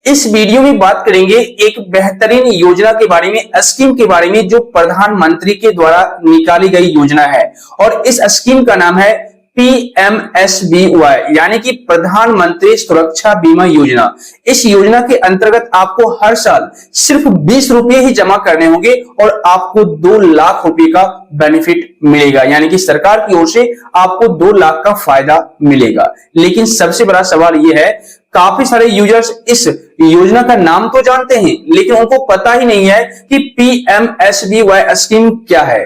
इस वीडियो में बात करेंगे एक बेहतरीन योजना के बारे में, स्कीम के बारे में जो प्रधानमंत्री के द्वारा निकाली गई योजना है। और इस स्कीम का नाम है PMSBY यानी कि प्रधानमंत्री सुरक्षा बीमा योजना। इस योजना के अंतर्गत आपको हर साल सिर्फ 20 रुपए ही जमा करने होंगे और आपको 2 लाख रुपए का बेनिफिट मिलेगा, यानी कि सरकार की ओर से आपको 2 लाख का फायदा मिलेगा। लेकिन सबसे बड़ा सवाल यह है, काफी सारे यूजर्स इस योजना का नाम तो जानते हैं लेकिन उनको पता ही नहीं है कि PMSBY स्कीम क्या है।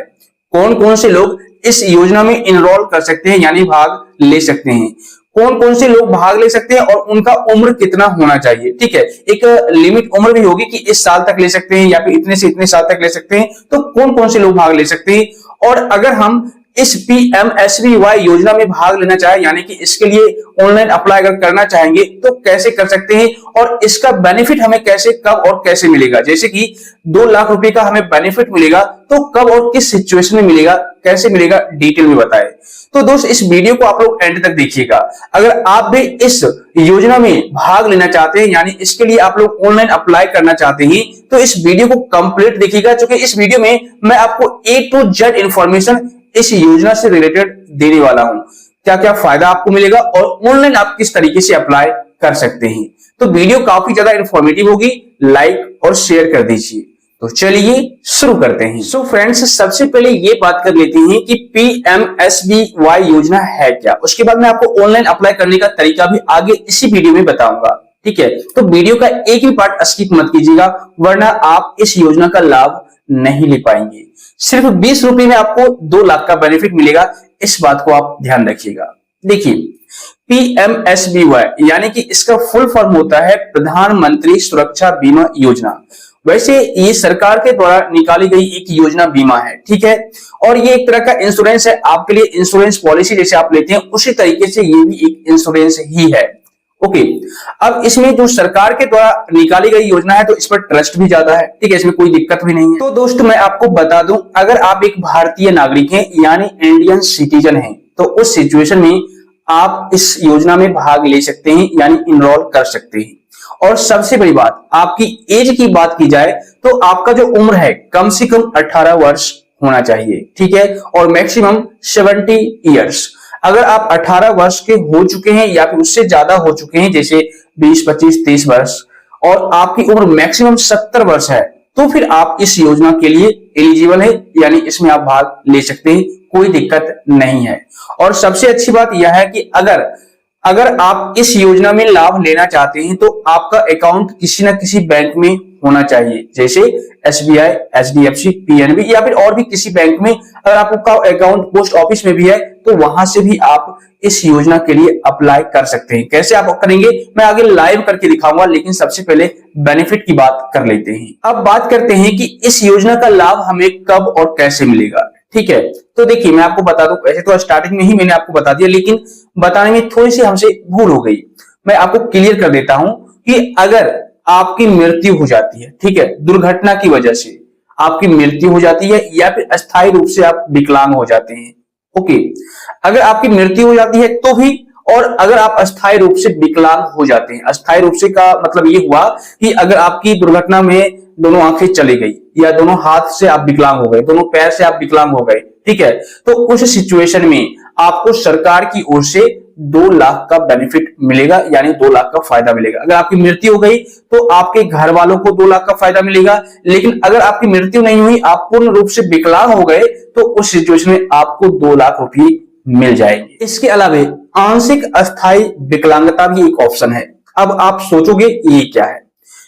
कौन कौन से लोग इस योजना में इनरोल कर सकते हैं यानी भाग ले सकते हैं, कौन कौन से लोग भाग ले सकते हैं और उनका उम्र कितना होना चाहिए। ठीक है, एक लिमिट उम्र भी होगी कि इस साल तक ले सकते हैं या फिर इतने से इतने साल तक ले सकते हैं। तो कौन कौन से लोग भाग ले सकते हैं और अगर हम इस PMSBY योजना में भाग लेना चाहे यानी कि इसके लिए ऑनलाइन अप्लाई अगर करना चाहेंगे तो कैसे कर सकते हैं और इसका बेनिफिट हमें कैसे, कब और कैसे मिलेगा। जैसे कि 2 लाख रुपए का हमें बेनिफिट मिलेगा तो कब और किस सिचुएशन में मिलेगा, कैसे मिलेगा, डिटेल में बताएं। तो दोस्त इस वीडियो को आप लोग एंड तक देखिएगा। अगर आप भी इस योजना में भाग लेना चाहते हैं यानी इसके लिए आप लोग ऑनलाइन अप्लाई करना चाहते हैं तो इस वीडियो को कंप्लीट देखिएगा, क्योंकि इस वीडियो में मैं आपको A to Z इंफॉर्मेशन इस योजना से रिलेटेड देने वाला हूं। क्या क्या फायदा आपको मिलेगा और ऑनलाइन आप किस तरीके से अप्लाई कर सकते हैं। तो वीडियो काफी ज्यादा इंफॉर्मेटिव होगी, लाइक और शेयर कर दीजिए। तो चलिए शुरू करते हैं। सो फ्रेंड्स, सबसे पहले ये बात कर लेते हैं कि PMSBY योजना है क्या। उसके बाद मैं आपको ऑनलाइन अप्लाई करने का तरीका भी आगे इसी वीडियो में बताऊंगा। ठीक है, तो वीडियो का एक भी पार्ट स्किप मत कीजिएगा वरना आप इस योजना का लाभ नहीं ले पाएंगे। सिर्फ 20 रुपए में आपको 2 लाख का बेनिफिट मिलेगा, इस बात को आप ध्यान रखिएगा। देखिए, PMSBY यानी कि इसका फुल फॉर्म होता है प्रधानमंत्री सुरक्षा बीमा योजना। वैसे ये सरकार के द्वारा निकाली गई एक योजना बीमा है, ठीक है, और ये एक तरह का इंश्योरेंस है। आपके लिए इंश्योरेंस पॉलिसी जैसे आप लेते हैं उसी तरीके से ये भी एक इंश्योरेंस ही है। ओके, अब इसमें जो सरकार के द्वारा निकाली गई योजना है तो इस पर ट्रस्ट भी ज्यादा है। ठीक है, इसमें कोई दिक्कत भी नहीं है। तो दोस्तों मैं आपको बता दूं, अगर आप एक भारतीय नागरिक हैं यानी इंडियन सिटीजन हैं तो उस सिचुएशन में आप इस योजना में भाग ले सकते हैं यानी इनरोल कर सकते हैं। और सबसे बड़ी बात, आपकी एज की बात की जाए तो आपका जो उम्र है कम से कम 18 वर्ष होना चाहिए। ठीक है, और मैक्सिमम 70 ईयर्स। अगर आप 18 वर्ष के हो चुके हैं या फिर उससे ज्यादा हो चुके हैं, जैसे 20, 25, 30 वर्ष, और आपकी उम्र मैक्सिमम 70 वर्ष है तो फिर आप इस योजना के लिए एलिजिबल है यानी इसमें आप भाग ले सकते हैं, कोई दिक्कत नहीं है। और सबसे अच्छी बात यह है कि अगर आप इस योजना में लाभ लेना चाहते हैं तो आपका अकाउंट किसी ना किसी बैंक में होना चाहिए, जैसे SBI, HDFC, PNB या फिर और भी किसी बैंक में। अगर आपका अकाउंट पोस्ट ऑफिस में भी है तो वहां से भी आप इस योजना के लिए अप्लाई कर सकते हैं। कैसे आप करेंगे मैं आगे लाइव करके दिखाऊंगा, लेकिन सबसे पहले बेनिफिट की बात कर लेते हैं। अब बात करते हैं कि इस योजना का लाभ हमें कब और कैसे मिलेगा। ठीक है, तो देखिए मैं आपको बता दूं, वैसे तो स्टार्टिंग में ही मैंने आपको बता दिया लेकिन बताने में थोड़ी सी हमसे भूल हो गई। मैं आपको क्लियर कर देता हूं कि अगर आपकी मृत्यु हो जाती है, ठीक है, दुर्घटना की वजह से आपकी मृत्यु हो जाती है या फिर अस्थायी रूप से आप विकलांग हो जाते हैं। ओके, अगर आपकी मृत्यु हो जाती है तो भी, और अगर आप अस्थायी रूप से विकलांग हो जाते हैं, अस्थायी रूप से का मतलब ये हुआ कि अगर आपकी दुर्घटना में दोनों आंखें चली गई या दोनों हाथ से आप विकलांग हो गए, दोनों पैर से आप विकलांग हो गए, ठीक है, तो उस सिचुएशन में आपको सरकार की ओर से 2 लाख का बेनिफिट मिलेगा यानी 2 लाख का फायदा मिलेगा। अगर आपकी मृत्यु हो गई तो आपके घर वालों को 2 लाख का फायदा मिलेगा, लेकिन अगर आपकी मृत्यु नहीं हुई, आप पूर्ण रूप से विकलांग हो गए तो उस सिचुएशन में आपको 2 लाख रुपए मिल जाएंगे। इसके अलावा आंशिक अस्थायी विकलांगता भी एक ऑप्शन है। अब आप सोचोगे ये क्या है,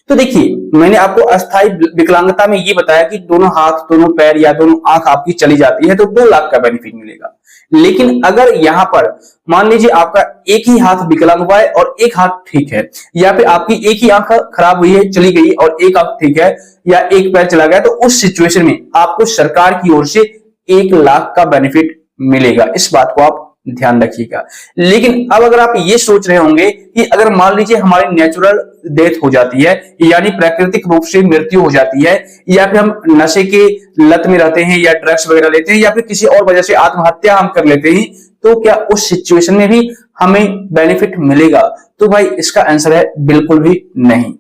तो देखिए मैंने आपको अस्थायी विकलांगता में ये बताया कि दोनों हाथ, दोनों पैर या दोनों आंख आपकी चली जाती है तो 2 लाख का बेनिफिट मिलेगा। लेकिन अगर यहां पर मान लीजिए आपका एक ही हाथ विकलांग हुआ है और एक हाथ ठीक है, या फिर आपकी एक ही आंख खराब हुई है, चली गई, और एक आंख ठीक है या एक पैर चला गया, तो उस सिचुएशन में आपको सरकार की ओर से 1 लाख का बेनिफिट मिलेगा। इस बात को आप ध्यान रखिएगा। लेकिन अब अगर आप ये सोच रहे होंगे कि अगर मान लीजिए हमारी नेचुरल डेथ हो जाती है यानी प्राकृतिक रूप से मृत्यु हो जाती है, या फिर हम नशे के लत में रहते हैं या ड्रग्स वगैरह लेते हैं या फिर किसी और वजह से आत्महत्या हम कर लेते हैं, तो क्या उस सिचुएशन में भी हमें बेनिफिट मिलेगा? तो भाई इसका आंसर है बिल्कुल भी नहीं।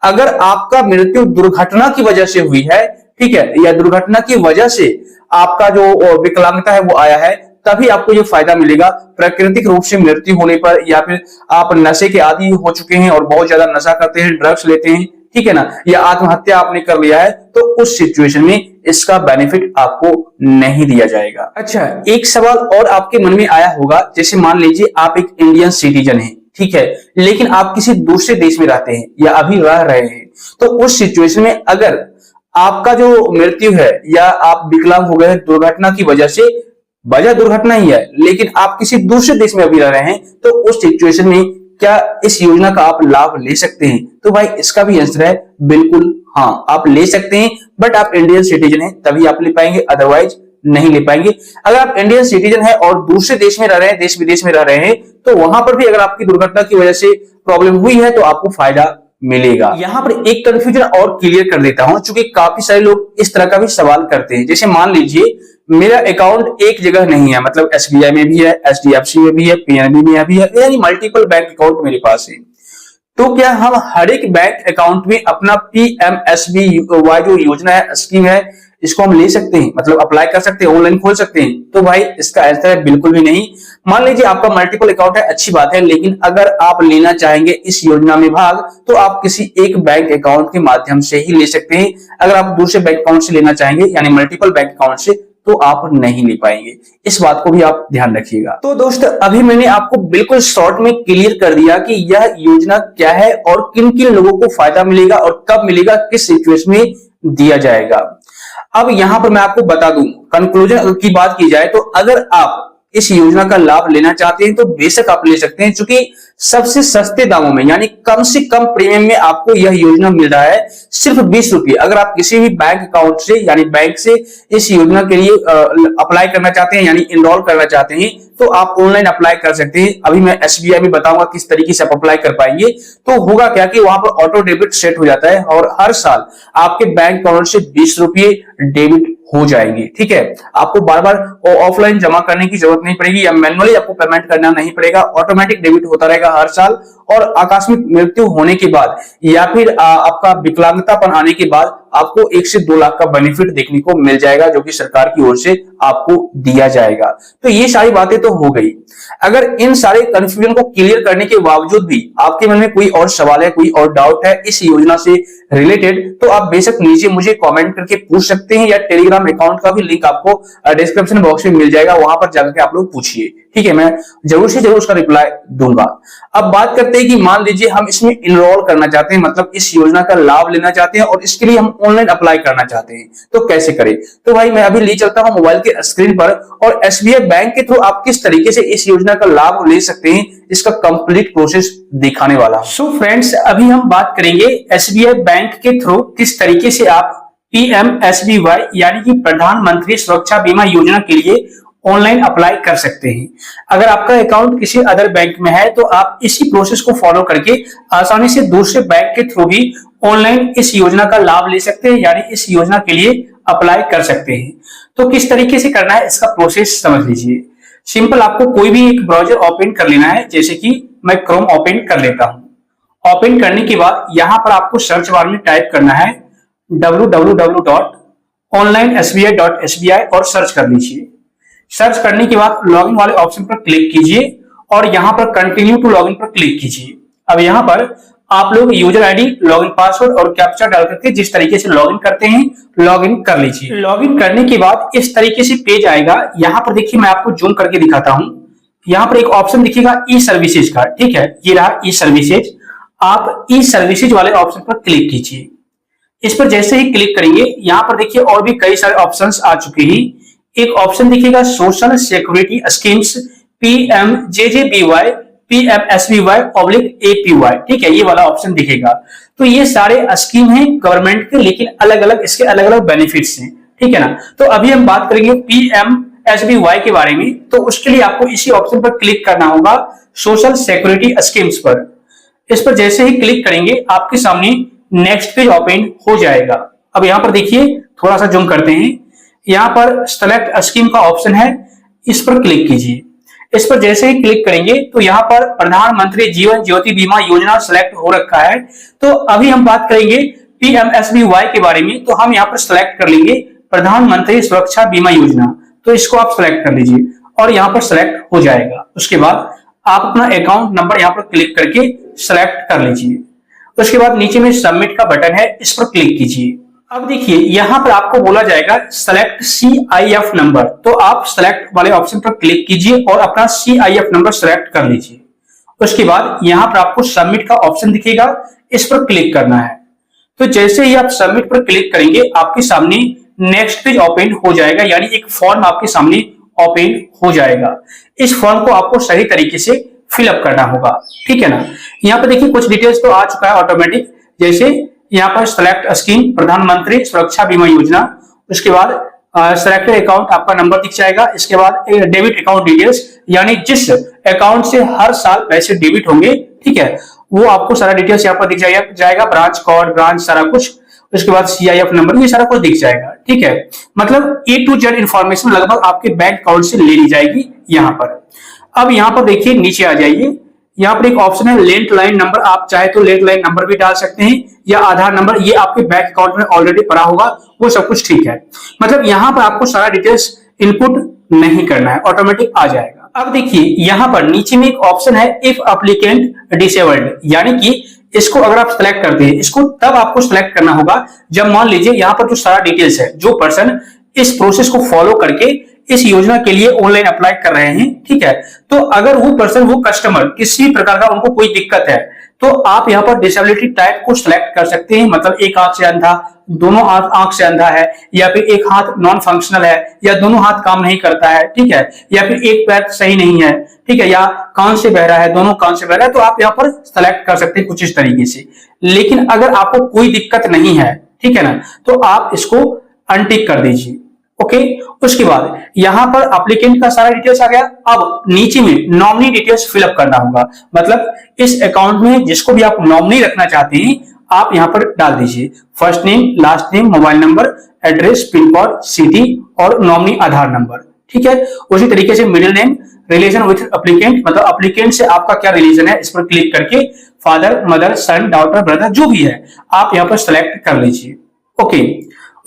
अगर आपका मृत्यु दुर्घटना की वजह से हुई है, ठीक है, या दुर्घटना की वजह से आपका जो विकलांगता है वो आया है, तभी आपको ये फायदा मिलेगा। प्राकृतिक रूप से मृत्यु होने पर, या फिर आप नशे के आदी हो चुके हैं और बहुत ज्यादा नशा करते हैं, ड्रग्स लेते हैं, ठीक है ना, या आत्महत्या आपने कर लिया है, तो उस सिचुएशन में इसका बेनिफिट आपको नहीं दिया जाएगा। अच्छा, एक सवाल और आपके मन में आया होगा, जैसे मान लीजिए आप एक इंडियन सिटीजन हैं, ठीक है, लेकिन आप किसी दूसरे देश में रहते हैं या अभी रह रहे हैं, तो उस सिचुएशन में अगर आपका जो मृत्यु है या आप विकलांग हो गए दुर्घटना की वजह से, वजह दुर्घटना ही है, लेकिन आप किसी दूसरे देश में अभी रह रहे हैं, तो उस सिचुएशन में क्या इस योजना का आप लाभ ले सकते हैं? तो भाई इसका भी आंसर है बिल्कुल हाँ, आप ले सकते हैं, बट आप इंडियन सिटीजन हैं तभी आप ले पाएंगे, अदरवाइज नहीं ले पाएंगे। अगर आप इंडियन सिटीजन है और दूसरे देश में रह रहे हैं, देश विदेश में रह रहे हैं, तो वहां पर भी अगर आपकी दुर्घटना की वजह से प्रॉब्लम हुई है तो आपको फायदा मिलेगा। यहां पर एक कंफ्यूजन और क्लियर कर देता हूं, क्योंकि काफी सारे लोग इस तरह का भी सवाल करते हैं। जैसे मान लीजिए मेरा अकाउंट एक जगह नहीं है, मतलब एसबीआई में भी है, एचडीएफसी में भी है, पीएनबी में भी है, यानी मल्टीपल बैंक अकाउंट मेरे पास है, तो क्या हम हर एक बैंक अकाउंट में अपना पीएमएसबीवाई जो योजना है, स्कीम है, इसको हम ले सकते हैं, मतलब अप्लाई कर सकते हैं, ऑनलाइन खोल सकते हैं? तो भाई इसका आंसर है बिल्कुल भी नहीं। मान लीजिए आपका मल्टीपल अकाउंट है, अच्छी बात है, लेकिन अगर आप लेना चाहेंगे इस योजना में भाग, तो आप किसी एक बैंक अकाउंट के माध्यम से ही ले सकते हैं। अगर आप दूसरे बैंक अकाउंट से लेना चाहेंगे, यानी मल्टीपल बैंक अकाउंट से, तो आप नहीं ले पाएंगे। इस बात को भी आप ध्यान रखिएगा। तो दोस्त, अभी मैंने आपको बिल्कुल शॉर्ट में क्लियर कर दिया कि यह योजना क्या है और किन किन लोगों को फायदा मिलेगा और कब मिलेगा, किस सिचुएशन में दिया जाएगा। अब यहां पर मैं आपको बता दूं, कंक्लूजन की बात की जाए तो अगर आप इस योजना का लाभ लेना चाहते हैं तो बेशक आप ले सकते हैं, क्योंकि सबसे सस्ते दामों में, यानी कम से कम प्रीमियम में आपको यह योजना मिल रहा है, सिर्फ 20 रुपये। अगर आप किसी भी बैंक अकाउंट से, यानी बैंक से इस योजना के लिए अप्लाई करना चाहते हैं, यानी इनरोल करना चाहते हैं, तो आप ऑनलाइन अप्लाई कर सकते हैं। अभी मैं एसबीआई में बताऊंगा किस तरीके से आप अप्लाई कर पाएंगे। तो होगा क्या कि वहां पर ऑटो डेबिट सेट हो जाता है और हर साल आपके बैंक अकाउंट से 20 रुपये डेबिट हो जाएंगे, ठीक है। आपको बार बार ऑफलाइन जमा करने की जरूरत नहीं पड़ेगी, या मैन्युअली आपको पेमेंट करना नहीं पड़ेगा, ऑटोमेटिक डेबिट होता रहेगा हर साल। और आकस्मिक मृत्यु होने के बाद या फिर आपका विकलांगतापन आने के बाद आपको 1 से 2 लाख का बेनिफिट देखने को मिल जाएगा, जो कि सरकार की ओर से आपको दिया जाएगा। तो ये सारी बातें तो हो गई। अगर इन सारे कंफ्यूजन को क्लियर करने के बावजूद भी आपके मन में कोई और सवाल है, कोई और डाउट है इस योजना से रिलेटेड, तो आप बेशक नीचे मुझे कमेंट करके पूछ सकते हैं, या टेलीग्राम अकाउंट का भी लिंक आपको डिस्क्रिप्शन बॉक्स में मिल जाएगा, वहां पर जाकर के आप लोग पूछिए, ठीक है। मैं जरूर से जरूर उसका रिप्लाई दूंगा। अब बात करते हैं कि मान लीजिए हम इसमें इनरोल करना चाहते हैं, मतलब इस योजना का लाभ लेना चाहते हैं और इसके लिए हम ऑनलाइन अप्लाई करना चाहते हैं, तो कैसे करें? तो भाई मैं अभी ले चलता हूं मोबाइल के स्क्रीन पर, और एसबीआई बैंक के थ्रू आप किस तरीके से इस योजना का लाभ ले सकते हैं, इसका कंप्लीट प्रोसेस दिखाने वाला हूं। सो फ्रेंड्स, अभी हम बात करेंगे एसबीआई बैंक के थ्रू किस तरीके से आप पीएमएसबीवाई यानी कि प्रधानमंत्री सुरक्षा बीमा योजना के लिए ऑनलाइन अप्लाई कर सकते हैं। अगर आपका अकाउंट किसी अदर बैंक में है तो आप इसी प्रोसेस को फॉलो करके आसानी से दूसरे बैंक के थ्रू भी ऑनलाइन इस योजना का लाभ ले सकते हैं, यानी इस योजना के लिए अप्लाई कर सकते हैं। तो किस तरीके से करना है इसका प्रोसेस समझ लीजिए। सिंपल, आपको कोई भी एक ब्राउजर ओपन कर लेना है, जैसे कि मैं क्रोम ओपन कर लेता हूं। ओपन करने के बाद यहां पर आपको सर्च बार में टाइप करना है www.onlinesbi.sbi और सर्च कर लीजिए। सर्च करने के बाद लॉगिन वाले ऑप्शन पर क्लिक कीजिए और यहां पर कंटिन्यू टू लॉगिन पर क्लिक कीजिए। अब यहां पर आप लोग यूजर आईडी, लॉगिन पासवर्ड और कैप्चा डाल करके जिस तरीके से लॉगिन करते हैं लॉगिन कर लीजिए। लॉगिन करने के बाद इस तरीके से पेज आएगा। यहां पर देखिए, मैं आपको जूम करके दिखाता हूं। यहां पर एक ऑप्शन दिखेगा ई सर्विसेज का, ठीक है, ये रहा ई सर्विसेज। आप ई सर्विसेज वाले ऑप्शन पर क्लिक कीजिए। इस पर जैसे ही क्लिक करेंगे, यहां पर देखिए और भी कई सारे ऑप्शंस आ चुके हैं। एक ऑप्शन दिखेगा सोशल सिक्योरिटी स्कीम्स पीएमजेजेबीवाई पीएमएसबीवाई/एपीवाई, ठीक है, ये वाला ऑप्शन दिखेगा। तो ये सारे स्कीम हैं गवर्नमेंट के, लेकिन अलग अलग इसके अलग अलग बेनिफिट्स हैं, ठीक है ना। तो अभी हम बात करेंगे पीएमएसबीवाई के बारे में। तो उसके लिए आपको इसी ऑप्शन पर क्लिक करना होगा, सोशल सिक्योरिटी स्कीम्स पर। इस पर जैसे ही क्लिक करेंगे आपके सामने नेक्स्ट पेज ओपन हो जाएगा। अब यहां पर देखिए, थोड़ा सा जूम करते हैं, यहां पर सेलेक्ट स्कीम का ऑप्शन है, इस पर क्लिक कीजिए। इस पर जैसे ही क्लिक करेंगे तो यहाँ पर प्रधानमंत्री जीवन ज्योति बीमा योजना सेलेक्ट हो रखा है। तो अभी हम बात करेंगे पीएमएसबीवाई के बारे में। तो हम यहाँ पर सेलेक्ट कर लेंगे प्रधानमंत्री सुरक्षा बीमा योजना। तो इसको आप सेलेक्ट कर लीजिए और यहाँ पर सेलेक्ट हो जाएगा। उसके बाद आप अपना अकाउंट नंबर यहाँ पर क्लिक करके सेलेक्ट कर लीजिए। उसके बाद नीचे में सबमिट का बटन है, इस पर क्लिक कीजिए। अब देखिए यहाँ पर आपको बोला जाएगा सेलेक्ट CIF नंबर। तो आप सेलेक्ट वाले ऑप्शन पर क्लिक कीजिए और अपना CIF नंबर सेलेक्ट कर लीजिए। उसके बाद यहाँ पर आपको सबमिट का ऑप्शन दिखेगा, इस पर क्लिक करना है। तो जैसे ही आप सबमिट पर क्लिक करेंगे आपके सामने नेक्स्ट पेज ओपन हो जाएगा, यानी एक फॉर्म आपके सामने ओपन हो जाएगा। इस फॉर्म को आपको सही तरीके से फिलअप करना होगा, ठीक है ना। यहाँ पे देखिए कुछ डिटेल्स तो आ चुका है ऑटोमेटिक, जैसे यहाँ पर सेलेक्ट स्कीम प्रधानमंत्री सुरक्षा बीमा योजना। उसके बाद सेलेक्टेड अकाउंट आपका नंबर दिख जाएगा। इसके बाद डेबिट अकाउंट डिटेल्स, यानी जिस अकाउंट से हर साल पैसे डेबिट होंगे, ठीक है, वो आपको सारा डिटेल्स यहाँ पर दिख जाएगा। ब्रांच कोड, ब्रांच सारा कुछ। उसके बाद CIF नंबर, ये सारा कुछ दिख जाएगा, ठीक है। मतलब A to Z इंफॉर्मेशन लगभग आपके बैंक अकाउंट से ले ली जाएगी यहाँ पर। अब यहाँ पर देखिए नीचे आ जाइए, यहाँ पर एक ऑप्शन है लैंडलाइन नंबर। आप चाहे तो लैंडलाइन नंबर भी डाल सकते हैं या आधार नंबर, ये आपके बैंक अकाउंट में ऑलरेडी पड़ा होगा, वो सब कुछ ठीक है। मतलब यहाँ पर आपको सारा डिटेल्स इनपुट नहीं करना है, ऑटोमेटिक आ जाएगा। अब देखिए यहाँ पर नीचे में एक ऑप्शन है इफ एप्लीकेंट डिसेबल्ड, यानी कि इसको अगर आप सेलेक्ट करते हैं, इसको तब आपको सेलेक्ट करना होगा जब मान लीजिए यहाँ पर जो सारा डिटेल्स है, जो पर्सन इस प्रोसेस को फॉलो करके इस योजना के लिए ऑनलाइन अप्लाई कर रहे हैं, ठीक है। तो अगर वो पर्सन, वो कस्टमर किसी प्रकार का उनको कोई दिक्कत है, तो आप यहाँ पर डिसेबिलिटी टाइप को सिलेक्ट कर सकते हैं। मतलब एक आंख से अंधा, दोनों आंख से अंधा है, या फिर एक हाथ नॉन फंक्शनल है, या दोनों हाथ काम नहीं करता है, ठीक है, या फिर एक पैर सही नहीं है, ठीक है, या कान से बह रहा है, दोनों कान से बह रहा है, तो आप यहाँ पर सेलेक्ट कर सकते हैं कुछ इस तरीके से। लेकिन अगर आपको कोई दिक्कत नहीं है, ठीक है ना, तो आप इसको अनटिक कर दीजिए, ओके। उसके बाद यहां पर एप्लीकेंट का सारा डिटेल्स आ गया। अब नीचे में नॉमिनी डिटेल्स फिलअप करना होगा। मतलब इस अकाउंट में जिसको भी आप नॉमिनी रखना चाहते हैं, आप यहां पर डाल दीजिए first name, last name, mobile number, address, pin code, city और नॉमिनी आधार नंबर, ठीक है। उसी तरीके से middle name, relation with applicant, मतलब एप्लीकेंट से आपका क्या रिलेशन है, इस पर क्लिक करके फादर, मदर, सन, डॉटर, ब्रदर जो भी है आप यहां पर सेलेक्ट कर लीजिए, ओके।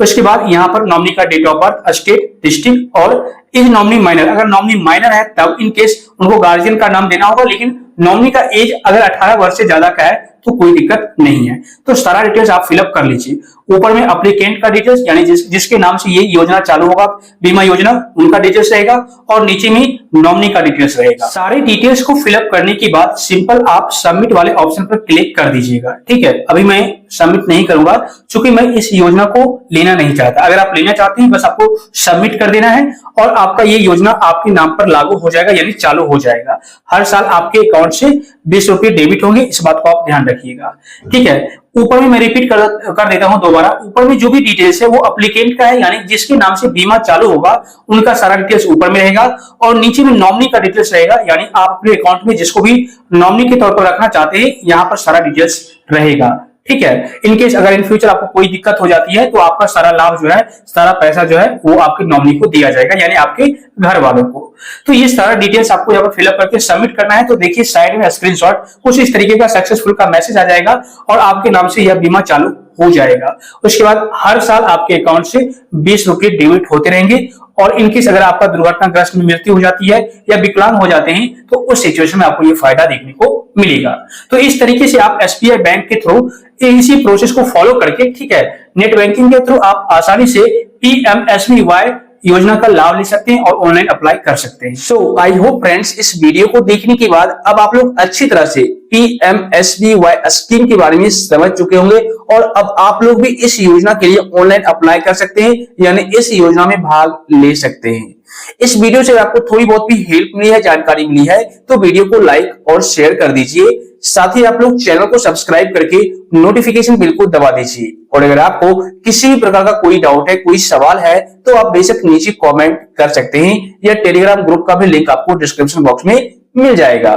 उसके बाद यहाँ पर नॉमिनी का date of birth, state, district और इज नॉमिनी माइनर। अगर नॉमिनी माइनर है तब इन केस उनको गार्जियन का नाम देना होगा, लेकिन नॉमिनी का एज अगर 18 वर्ष से ज्यादा का है तो कोई दिक्कत नहीं है। तो सारा डिटेल्स आप फिलअप कर लीजिए। ऊपर में एप्लीकेंट का डिटेल्स, यानी जिसके नाम से ये योजना चालू होगा, बीमा योजना, उनका डिटेल्स रहेगा, और नीचे में नॉमिनी का डिटेल्स रहेगा। सारे डिटेल्स को फिलअप करने के बाद सिंपल आप सबमिट वाले ऑप्शन पर क्लिक कर दीजिएगा, ठीक है। अभी मैं सबमिट नहीं करूंगा क्योंकि मैं इस योजना को लेना नहीं चाहता। अगर आप लेना चाहते हैं, बस आपको सबमिट कर देना है और आपका ये योजना आपके नाम पर लागू हो जाएगा, यानी चालू हो जाएगा। हर साल आपके अकाउंट से 20 रुपये डेबिट होंगे, इस बात को आप ध्यान रखिएगा, ठीक है। ऊपर में मैं रिपीट कर देता हूं दोबारा। ऊपर में जो भी डिटेल्स है वो एप्लीकेंट का है, यानी जिसके नाम से बीमा चालू होगा उनका सारा डिटेल्स ऊपर में रहेगा, और नीचे में नॉमिनी का डिटेल्स रहेगा, यानी आप अपने अकाउंट में जिसको भी नॉमिनी के तौर पर रखना चाहते हैं, यहाँ पर सारा डिटेल्स रहेगा, ठीक है। इनकेस अगर इन फ्यूचर आपको कोई दिक्कत हो जाती है तो आपका सारा लाभ जो है, सारा पैसा जो है वो आपके नॉमिनी को दिया जाएगा, यानी आपके घर वालों को। तो ये सारा डिटेल्स आपको यहाँ पर फिलअप करके सबमिट करना है। तो देखिए साइड में स्क्रीनशॉट कुछ इस तरीके का सक्सेसफुल का मैसेज आ जाएगा और आपके नाम से यह बीमा चालू हो जाएगा। उसके बाद हर साल आपके अकाउंट से 20 रुपये डेबिट होते रहेंगे, और इनकेस अगर आपका दुर्घटनाग्रस्त में मृत्यु हो जाती है या विकलांग हो जाते हैं तो उस सिचुएशन में आपको ये फायदा देखने को मिलेगा। तो इस तरीके से आप SBI बैंक के थ्रू इसी प्रोसेस को फॉलो करके, ठीक है, नेट बैंकिंग के थ्रू आप आसानी से PMSBY योजना का लाभ ले सकते हैं और ऑनलाइन अप्लाई कर सकते हैं। सो आई होप फ्रेंड्स, इस वीडियो को देखने के बाद अब आप लोग अच्छी तरह से PMSBY स्कीम के बारे में समझ चुके होंगे, और अब आप लोग भी इस योजना के लिए ऑनलाइन अप्लाई कर सकते हैं, यानी इस योजना में भाग ले सकते हैं। इस वीडियो से आपको थोड़ी बहुत भी हेल्प मिली है, जानकारी मिली है, तो वीडियो को लाइक और शेयर कर दीजिए। साथ ही आप लोग चैनल को सब्सक्राइब करके नोटिफिकेशन बिल को दबा दीजिए। और अगर आपको किसी भी प्रकार का कोई डाउट है, कोई सवाल है, तो आप बेशक नीचे कमेंट कर सकते हैं, या टेलीग्राम ग्रुप का भी लिंक आपको डिस्क्रिप्शन बॉक्स में मिल जाएगा।